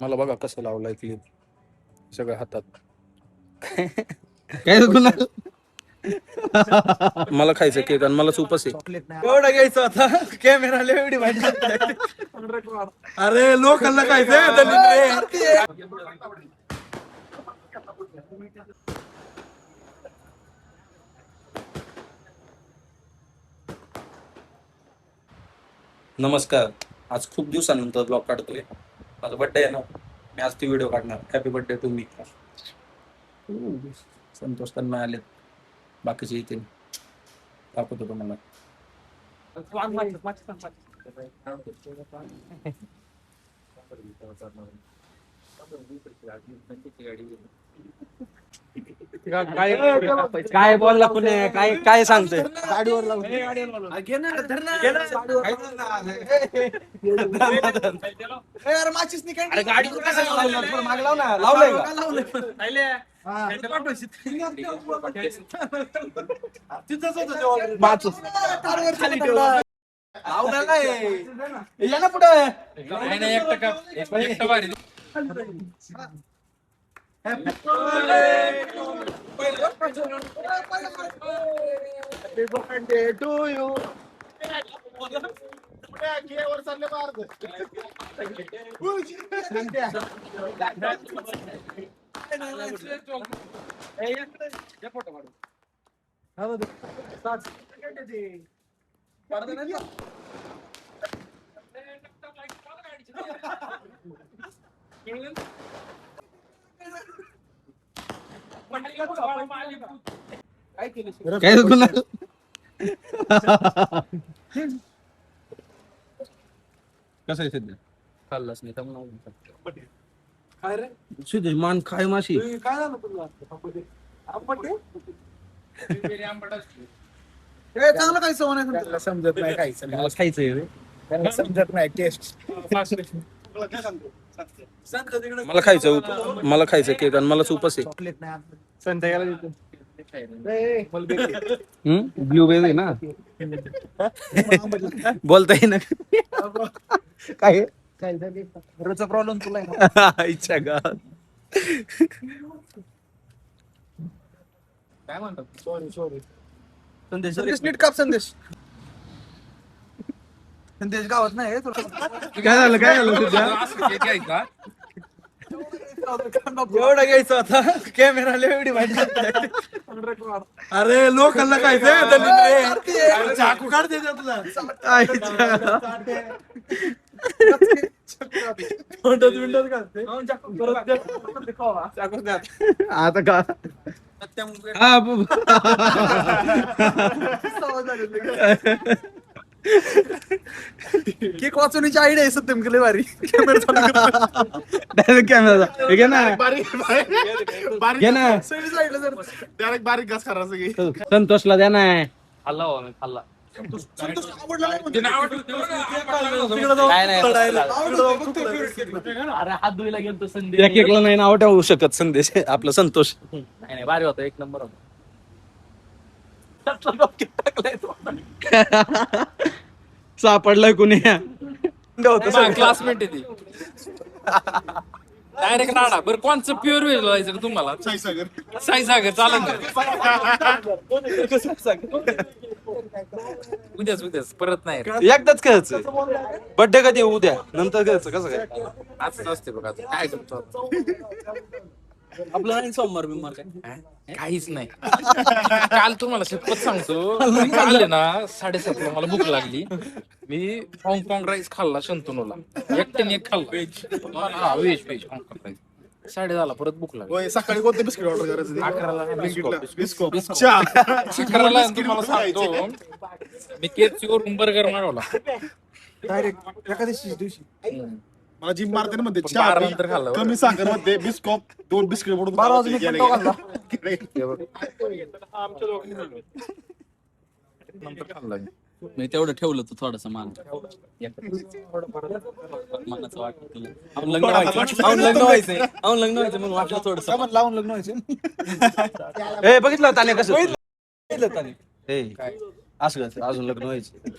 मला बघा कसं लावलाय क्लिप सगळ्या हातात. काय कुणाल मला खायचं केक आणि मला सूपच आहे. एवढा घ्यायचं आता कॅमेरा एवढी माहिती. अरे लोकांना खायचंय. नमस्कार. आज खूप दिवसानंतर ब्लॉग काढतोय. माझा बर्थडे आहे ना, मी आज ती व्हिडिओ काढणार. Happy birthday to me. Santosh तर नाही आलेत, बाकीचे येतील. दाखवतो तुम्हाला. काय बोलला पुणे काय काय सांगतोय गाडीवर लावलंय ना पुढे Happy birthday to you. काय कुणाल कसं आहे सध्या? खाल्लाच नाही काय रे सिद्धेश मान काय माशी काय झालं तुला चांगलं काही सवय नाही तुला समजत नाही खायचं मला खायचंय रे. त्यांना समजत नाही टेस्ट मला खायचं होतं. मला खायचं केक आणि मला सूपच आहे. चॉकलेट नाही संध्याकाळला देतो ब्लूबेरी ना बोलता येईना काय रोजचा प्रॉब्लेम तुला आहे. इच्छा का काय म्हणतात सॉरी संदेश संदेश नीट काप संदेश संदेश गावात नाही आहे तुला काय झालं सध्या एवढा घ्यायचं आता कॅमेरा एवढी माहिती. अरे लोकांना खायचंय चाकू काढ त्याच्यातला आता का केक वाचवण्याची आयडिया आहे सत्यम केले भारी डायरेक्ट कॅमेरा घे ना घे ना डायरेक्ट बारीक घास करायचं संतोषला द्या ना खाल्ला हात धुईला गेलो संदेश या केकला नाही नाव ठेवू शकत संदेश आपला संतोष. नाही भारी होता एक नंबर होता सापडलाय कुणी क्लासमेट आहे ती डायरेक्ट नाडा बरं कोणचं प्युअर व्हेज लावायचं का तुम्हाला साईसागर चालेल उद्याच परत नाही एकदाच खायचं. बर्थडे कधी उद्या नंतर खायचं कसं काय असंच असते बघा आता. काय करतो आपलं नाही सोमवार बिमवार काय काहीच नाही काल तुम्हाला शपथ सांगतो काल आहे ना 7:30 मला भूक लागली मी हाँगकाँग राईस खाल्ला शंतनूला एकट्याने एक खाल्ला हा व्हेज हाँगकाँग राईस 10:30 परत भूक लागली सकाळी कोणते बिस्किट ऑर्डर करायचं 11ला अकराला तुम्हाला सांगतो मी केएफसी वरून बर्गर मागवला डायरेक्ट एखाद्या दिवशी मला जिम मारते ना म्हणते पण चहा 12 नंतर खाल्लं कमी साखर मध्ये बिस्कॉप 2 बिस्किट पडून 12 वाजून एक मिनिट खाल्ला. नंतर खाल्ला मी तेवढं ठेवलं तू थोडस मान मनाचं वाटत तुला आपण लग्न व्हायचंय म्हणून वाटलं थोडस लावून लग्न व्हायचं ए बघितलं ताने कसं बघितलं ताने ए असं कसं अजून लग्न व्हायचं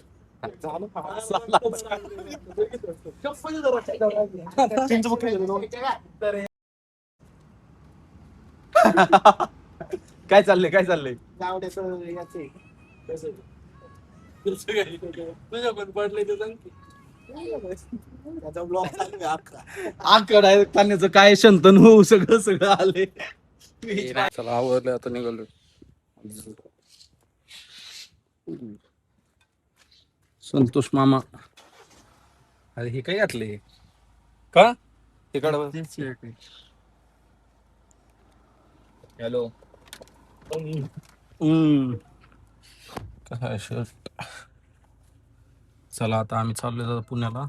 काय चाललंय काय चाललंय? आकडा पाण्याचं काय शंतनू सगळं सगळं आले. चला आवडलं आता निघालो. संतोष मामा. अरे हे काय घातले का इकडं? हॅलो. काय शर्ट. चला आता आम्ही चाललोय दादा पुण्याला.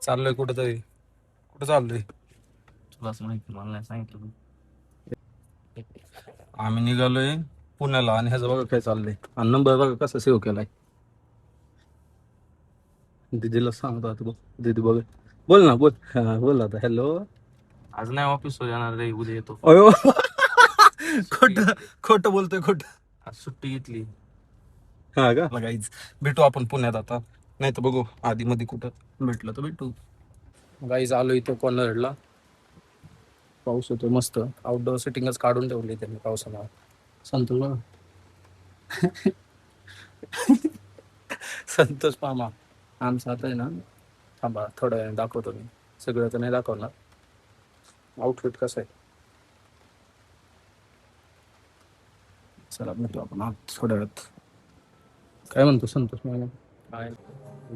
चाललोय कुठं चाललोय तुलाच माहिती, मला नाही सांगितलं. आम्ही निघालोय पुण्याला आणि ह्याचं बघा काय चाललंय आणि नंबर बघा कसा सेव्ह केलाय. दीदीला सांगतो आता बघ. दीदी बघ बोल ना बोल. हा बोल आता. हॅलो. आज नाही ऑफिस येणार रे, उद्या येतो. अयो खोट बोलतोय खोट. आज सुट्टी घेतली. हा का गाईज भेटू आपण पुण्यात आता, नाही तर बघू आधी मध्ये कुठं भेटलं तर भेटू. गाईज आलो इथं कॉर्नरला. पाऊस होतो मस्त. आउटडोअर सेटिंगच काढून ठेवली त्यांनी पावसाला. संतोष बघा. संतोष मामा आमचा आता आहे ना. थांबा थोडं वेळ दाखवतो मी. सगळं तर नाही दाखवणार. आउटफिट कसं आहे चला भेटू आपण आज थोड्या वेळात. काय म्हणतो संतोष मामा? काय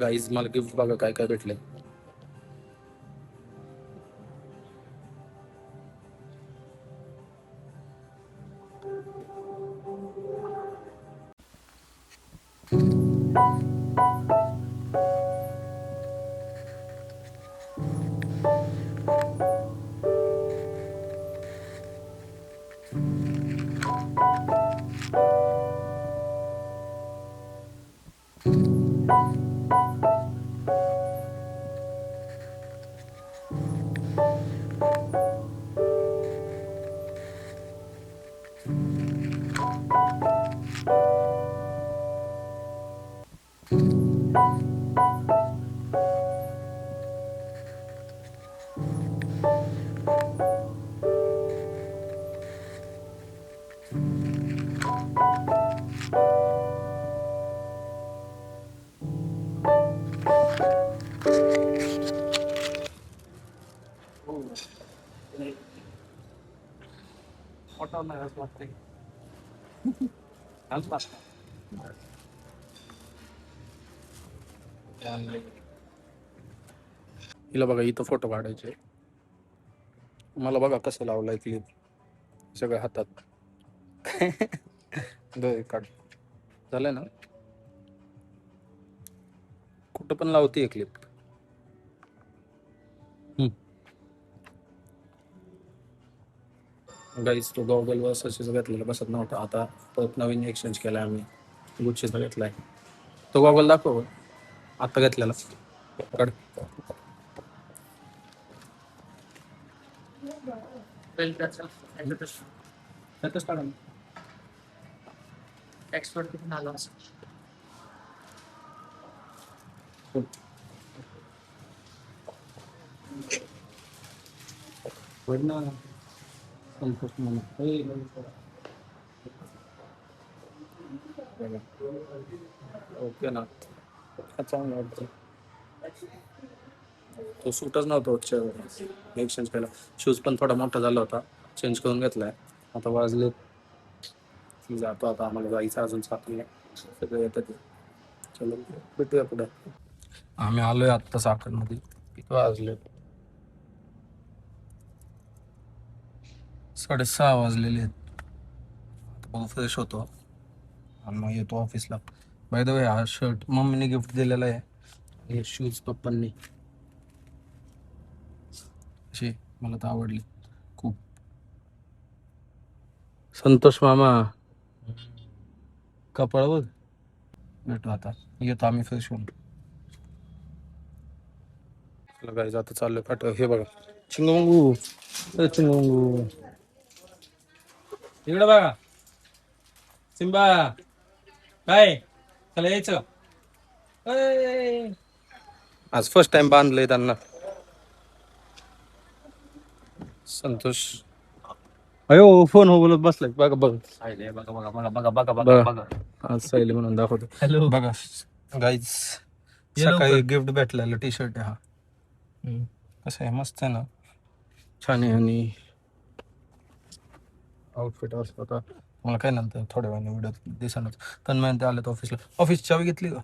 गाईज मला गिफ्ट बघा काय काय भेटले. हिला बघा इथं फोटो काढायचे. मला बघा कसं लावलाय क्लिप सगळ्या हातात. काढ झालंय ना. कुठं पण लावते क्लिप. गाईज तो गॉगल वर सशीच घेतलेला बसत नव्हता. आता परत नवीन एक्सचेंज केलाय आम्ही. गुच्छीचा घेतलाय. तो गॉगल दाखव आता घेतलेला. काढ. एक्सपर्ट कुठून आला असं संतोष मामा. ओके ना. चांगलं वाटतं. तो सूटच नव्हता एक्सचेंज केला. शूज पण थोडा मोठा झाला होता. चेंज करून घेतलाय. आता वाजले जातो. आता आम्हाला जायचं अजून 7 सगळं येतात. चलो भेटूया पुढे. आम्ही आलोय आत्ता साखरमध्ये. किती वाजले? 6:30 वाजलेले आहेत. आता फ्रेश होतो आणि मग येतो ऑफिसला. बाय द वे हा शर्ट मम्मीने गिफ्ट दिलेला आहे. हे शूज पप्पांनी. अशी मला तर आवडली खूप. संतोष मामा कपडा बघ. भेटू आता. येतो आम्ही फ्रेश होऊन. गाईज आता चाललोय फाटं. हे बघा चिंगमंगू. चिंगमंगू इकडे बघा. सिम्बा काय चला यायचं. आज फर्स्ट टाइम बांधलंय त्यांना. संतोष अयो फोन हो बोलत बसलाय. बघा बघ बघा आज सायली म्हणून दाखवतो. हॅलो बघा गाईज सकाळी गिफ्ट भेटलेलं टी शर्ट आहे हा. कसं आहे मस्त आहे ना छान आहे. आणि आउटफिट असं होता. मला काय नंतर थोड्या वेळाने व्हिडिओ दिसणार. तन्मय ते आलेत ऑफिसला. ऑफिस चावी घेतली का?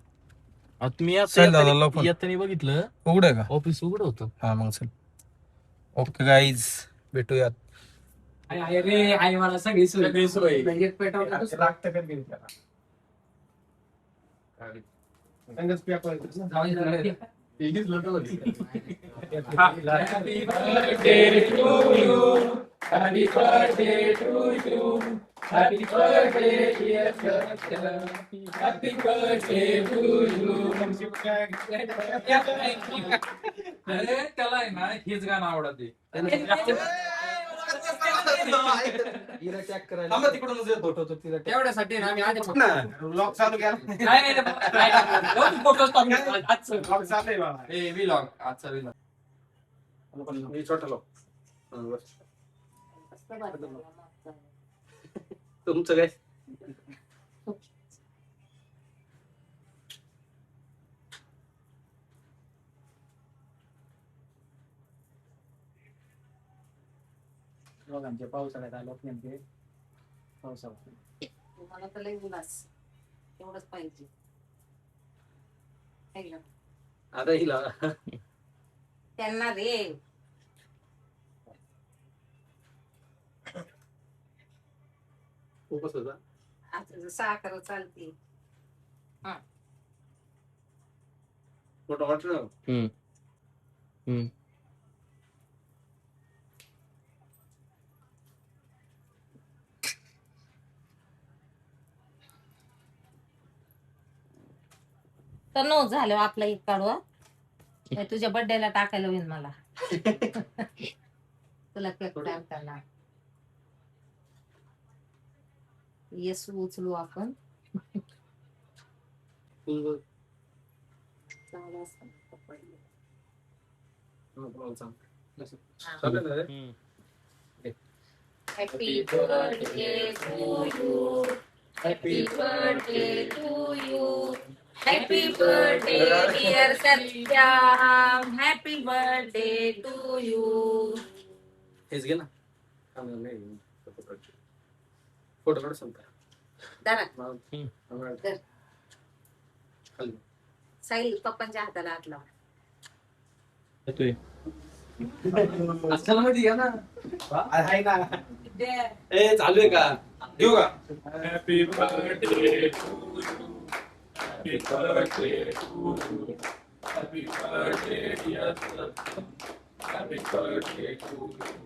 तुम्ही येताना बघितलं उघड आहे का? ऑफिस उघड होतं. हा मग चल. ओके गाईज भेटूयात. रे आई मला सगळी सोय म्हणजे पेट्रोल त्याला आहे ना हेच गाणं आवडते. तेवढ्यासाठी ना आम्ही आधी ब्लॉग चालू केला. फोटो तुमचं काय? पावसाळ्यात आलो नेमके पावसाळ्यात तुम्हाला तर लई उल्हास एवढंच पाहिजे है ना? आता हिला त्यांना रे खूपच होता. आता साखर चालते. फोटो वाटलं. तर नो झालं आपला एक काढू तुझ्या बर्थडेला टाकायला होईल मला. तुला केक टाकताना येस उचलू आपण. Happy birthday to you. Happy birthday to you. Happy birthday dear Satyam. Happy birthday to you. हेच घे ना. फोटो काढ सांगता. दादा साहिल पप्पांच्या हाताला हात लाव. ए चालू आहे का? घेऊ का? Happy birthday to you. Happy birthday to you. Happy birthday dear Satyam. Happy birthday to you.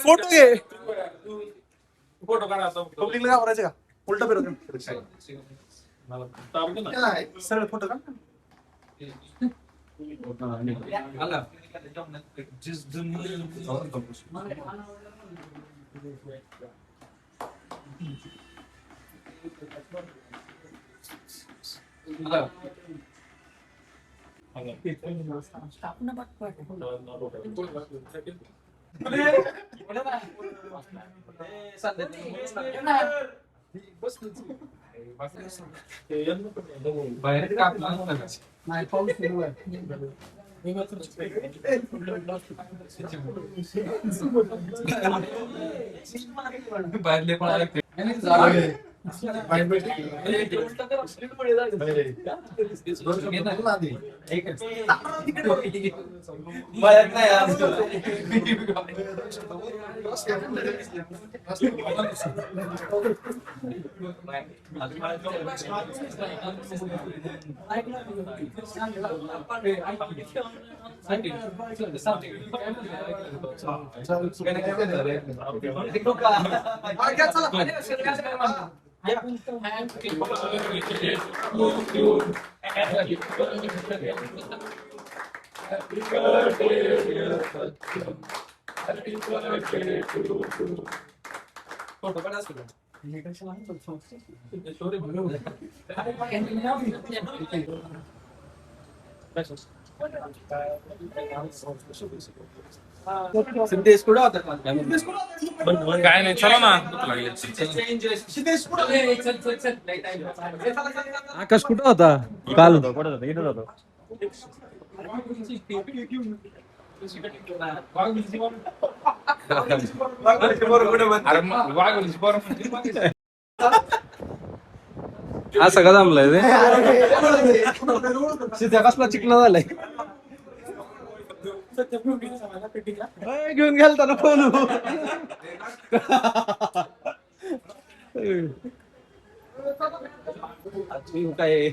Photo घे. फोटो काढा. पब्लिकला काय करायचं का? उलटा फिरवतो. सरळ फोटो का? बाहेर नाही पाऊस सुरू आहे. बाहेरले पण आले. सिद्धेश कुठं होता काय नाही चला ना भूक लागली. आकाश कुठं होता काल अरे मग वाघोलीची बरं. असं का जमलंय ते सिद्ध्या कसला चिकना झालाय घेऊन गेलता ना फोन काय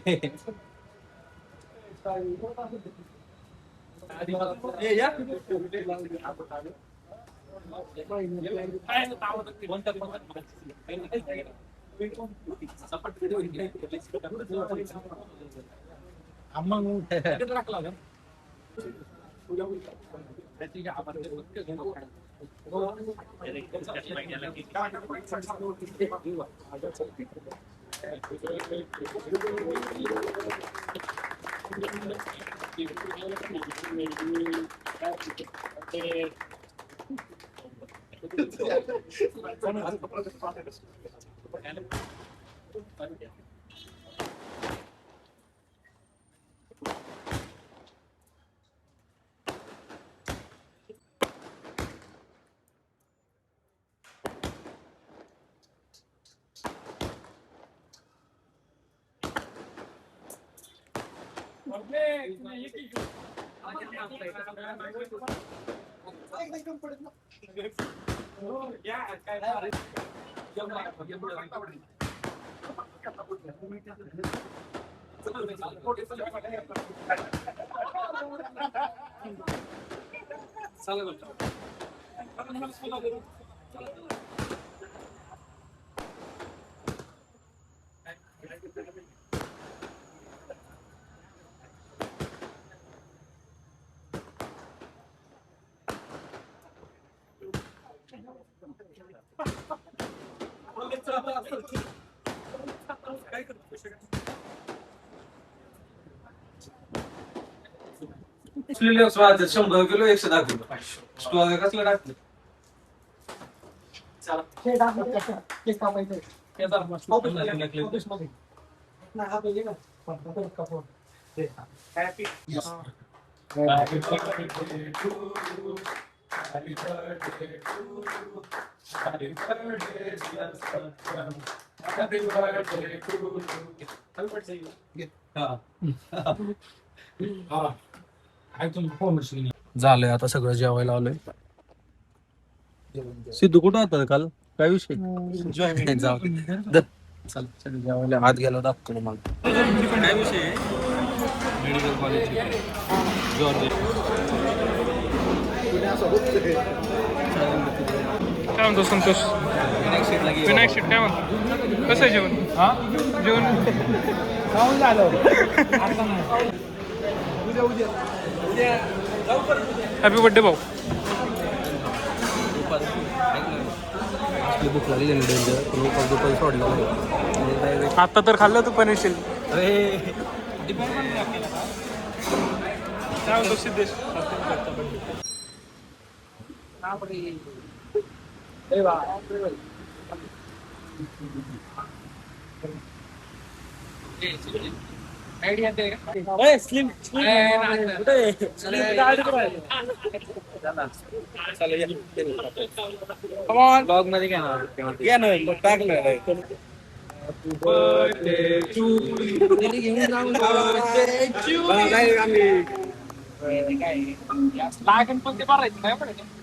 स्वाद 100 किलो 110 किलो स्टॉक कसला टाकलं झालंय आता सगळं जेवायला आलोय सिद्धू कुठं होता काल काय विषय जाऊ दे. चल जेवायला हात गेला दाखवतो मग काय विषय मेडिकल कॉलेज काय म्हणतो संतोष विनायक शेट काय म्हणतो कसं आहे जेवण हा जेवण खाऊन झालं हॅपी बर्थडे भाऊ भूक लागली दुपारी सोडलं नाही आता तर खाल्लं तू पण येशील अरे काय म्हणतो सिद्धेश ब्लॉग मध्ये घ्या ना टाकलं लागण पण ते भरायचं नाही